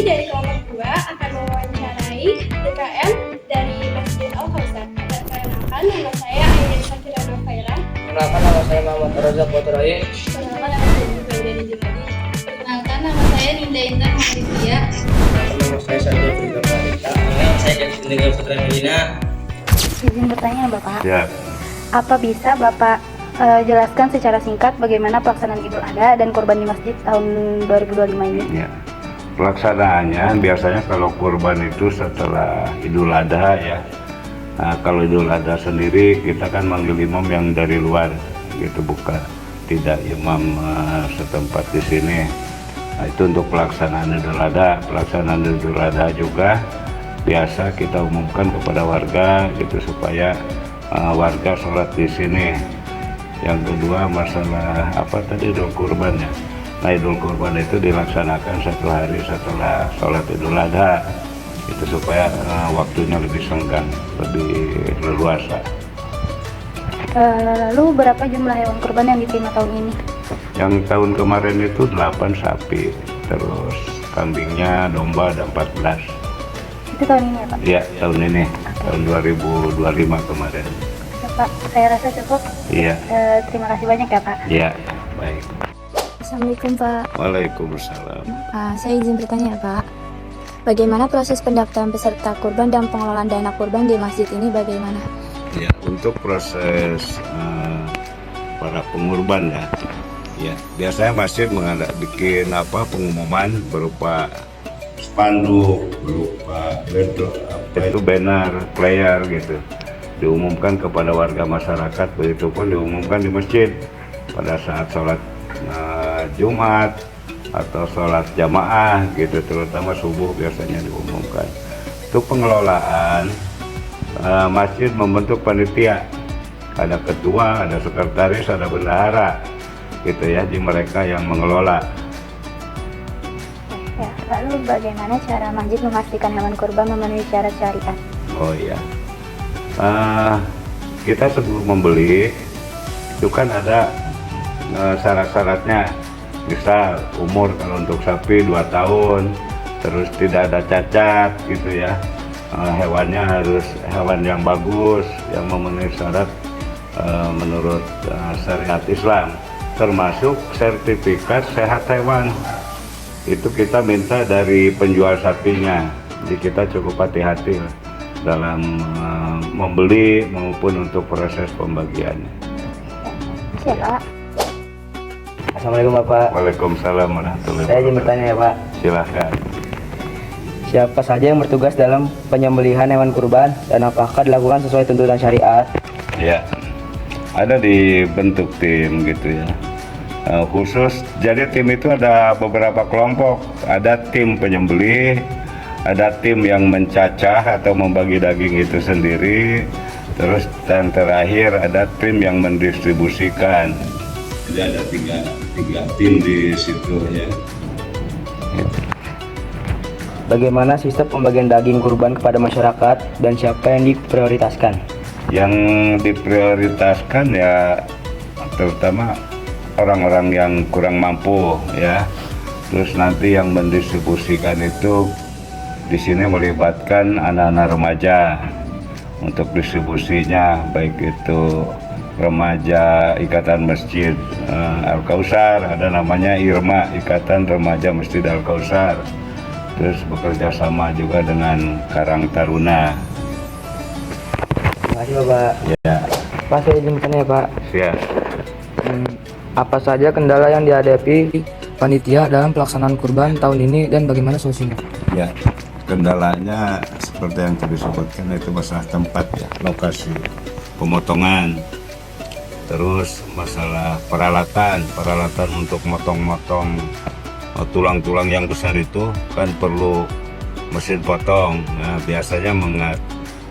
dari kelompok 2 akan mewawancarai DKM dari Masjid Al-Kausar. Perkenalkan, nama saya Aida Sakira Novaira. Perkenalkan, nama saya Muhammad Razak Baturahim. Perkenalkan, nama saya Jubaida Jumadi. Perkenalkan, nama saya Ninda Intan Maharditya. Nama saya Sanjay Frida Marita. Nama saya Gadis Negara Putra Medina. Izin bertanya Bapak, Ya, apa bisa Bapak jelaskan secara singkat bagaimana pelaksanaan Idul Adha dan kurban di masjid tahun 2025 ini? ya. Pelaksanaannya biasanya kalau kurban itu setelah Idul Adha ya. Nah, kalau Idul Adha sendiri kita kan manggil imam yang dari luar gitu, bukan tidak imam setempat di sini. Nah, itu untuk pelaksanaan Idul Adha. Pelaksanaan Idul Adha juga biasa kita umumkan kepada warga gitu supaya warga sholat di sini. Yang kedua masalah apa tadi, Idul Kurban ya. Nah, Idul Kurban itu dilaksanakan 1 hari setelah sholat Idul Adha itu supaya waktunya lebih senggang, lebih leluasa. Lalu berapa jumlah hewan kurban yang diterima tahun ini? Yang tahun kemarin itu 8 sapi, terus kambingnya domba ada 14. Itu tahun ini ya Pak? Iya, tahun ini, tahun 2025 kemarin. Ya, Pak, saya rasa cukup. Iya. Terima kasih banyak ya Pak. Iya, baik. Assalamualaikum Pak. Waalaikumsalam. Saya izin bertanya Pak, bagaimana proses pendaftaran peserta kurban dan pengelolaan dana kurban di masjid ini bagaimana? Ya, untuk proses para pengurban ya, biasanya masjid bikin pengumuman berupa spanduk, berupa banner, flyer gitu, diumumkan kepada warga masyarakat. Begitupun diumumkan di masjid pada saat sholat Jumat atau sholat jamaah gitu, terutama subuh biasanya diumumkan. Untuk pengelolaan, masjid membentuk panitia, ada ketua, ada sekretaris, ada bendahara gitu ya, di mereka yang mengelola. Ya, lalu bagaimana cara masjid memastikan hewan kurban memenuhi syarat syariat? Oh iya, kita sebelum membeli itu kan ada syarat-syaratnya. Misal umur, kalau untuk sapi 2 tahun, terus tidak ada cacat gitu ya, hewannya harus hewan yang bagus, yang memenuhi syarat menurut syariat Islam, termasuk sertifikat sehat hewan. Itu kita minta dari penjual sapinya, jadi kita cukup hati-hati dalam membeli maupun untuk proses pembagiannya. Siapa? Assalamualaikum Bapak. Waalaikumsalam warahmatullahi Saya izin wabarakatuh. bertanya ya Pak, Silahkan. siapa saja yang bertugas dalam penyembelihan hewan kurban dan apakah dilakukan sesuai tuntutan syariat? Ya, ada dibentuk tim gitu ya. Khusus, jadi tim itu ada beberapa kelompok. Ada tim penyembelih, ada tim yang mencacah atau membagi daging itu sendiri, terus dan terakhir ada tim yang mendistribusikan. Jadi ada tiga tim di situ ya. Bagaimana sistem pembagian daging kurban kepada masyarakat dan siapa yang diprioritaskan? Yang diprioritaskan ya terutama orang-orang yang kurang mampu ya. Terus nanti yang mendistribusikan itu di sini melibatkan anak-anak remaja untuk distribusinya, baik itu remaja Ikatan Masjid Al-Kausar, ada namanya IRMA, Ikatan Remaja Masjid Al-Kausar. Terus bekerja sama juga dengan Karang Taruna. Terima kasih Bapak. Ya, Pak, saya izin bertanya ya Pak, siap. apa saja kendala yang dihadapi panitia dalam pelaksanaan kurban tahun ini dan bagaimana solusinya? Ya, kendalanya seperti yang tadi disebutkan itu masalah tempat ya, lokasi pemotongan. Terus masalah peralatan untuk motong-motong tulang-tulang yang besar itu kan perlu mesin potong. Nah, biasanya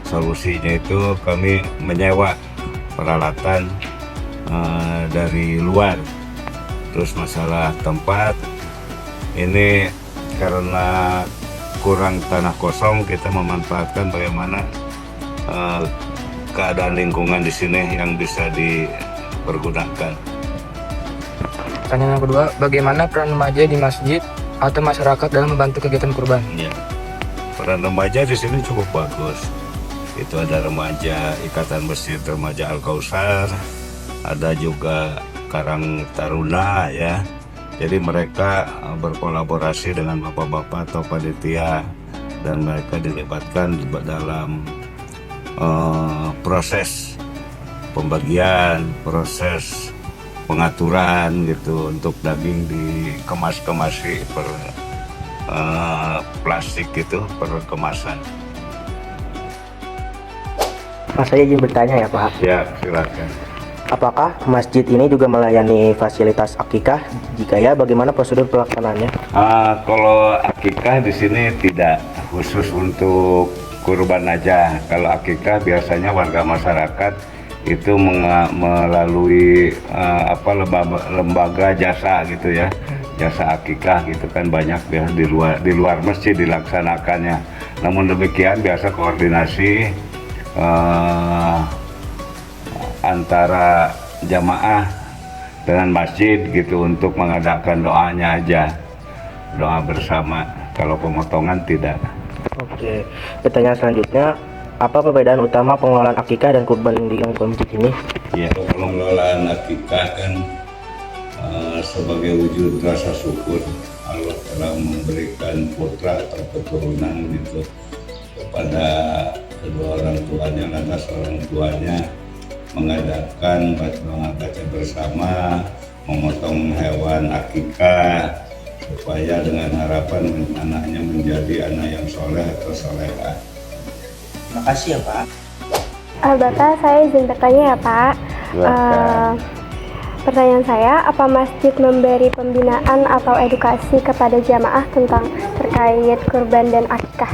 solusinya itu kami menyewa peralatan dari luar. Terus masalah tempat ini karena kurang tanah kosong, kita memanfaatkan bagaimana keadaan lingkungan di sini yang bisa dipergunakan. Pertanyaan yang kedua, bagaimana peran remaja di masjid atau masyarakat dalam membantu kegiatan kurban. Ya. Peran remaja di sini cukup bagus. Itu ada remaja Ikatan Masjid Remaja Al-Kausar, ada juga Karang Taruna ya. Jadi mereka berkolaborasi dengan bapak-bapak atau panitia dan mereka dilibatkan dalam proses pembagian, proses pengaturan gitu untuk daging dikemas-kemasi per plastik gitu per kemasan. Saya izin bertanya ya Pak, Ya, silakan. apakah masjid ini juga melayani fasilitas akikah? Jika ya, bagaimana prosedur pelaksanaannya? Kalau akikah di sini tidak khusus untuk kurban aja. Kalau akikah biasanya warga masyarakat itu melalui lembaga jasa gitu ya, jasa akikah gitu kan banyak ya di luar masjid dilaksanakannya. Namun demikian biasa koordinasi antara jamaah dengan masjid gitu untuk mengadakan doanya aja, doa bersama. Kalau pemotongan tidak. Oke, pertanyaan selanjutnya, apa perbedaan utama pengelolaan akikah dan kurban di lingkungan masjid ini? Ya, pengelolaan akikah kan sebagai wujud rasa syukur Allah telah memberikan putra atau keturunan gitu kepada kedua orang tuanya, lantas orang tuanya mengadakan baca bersama, memotong hewan akikah supaya dengan harapan anaknya menjadi anak yang soleh atau solehah. Terima kasih ya Pak. Bapak, saya izin bertanya ya Pak. Pertanyaan saya, apa masjid memberi pembinaan atau edukasi kepada jamaah tentang terkait kurban dan akikah?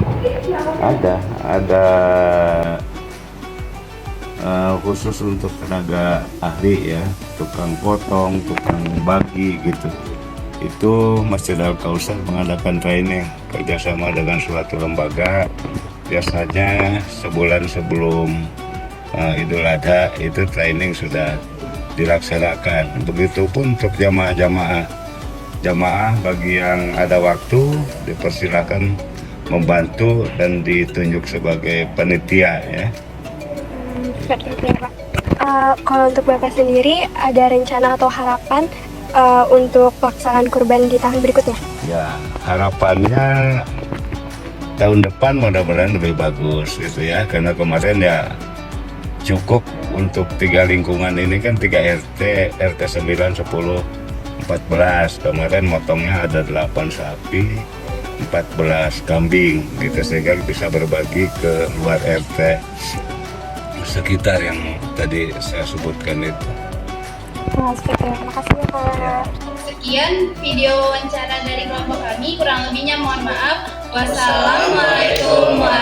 Ada khusus untuk tenaga ahli ya, tukang potong, tukang bagi gitu. Itu Masjid Al-Kausar mengadakan training kerjasama dengan suatu lembaga. Biasanya sebulan sebelum Idul Adha itu training sudah dilaksanakan. Begitupun untuk jamaah bagi yang ada waktu dipersilakan membantu dan ditunjuk sebagai panitia ya. Kalau untuk Bapak sendiri, ada rencana atau harapan untuk pelaksanaan kurban di tahun berikutnya? Ya, harapannya tahun depan mudah-mudahan lebih bagus gitu ya, karena kemarin ya cukup untuk 3 lingkungan ini kan 3 RT 9, 10, 14. Kemarin motongnya ada 8 sapi, 14 kambing gitu, sehingga bisa berbagi ke luar RT sekitar yang tadi saya sebutkan itu. Terima kasih ya Pak. Sekian video wawancara dari kelompok kami, kurang lebihnya mohon maaf. Wassalamualaikum warahmatullahi wabarakatuh.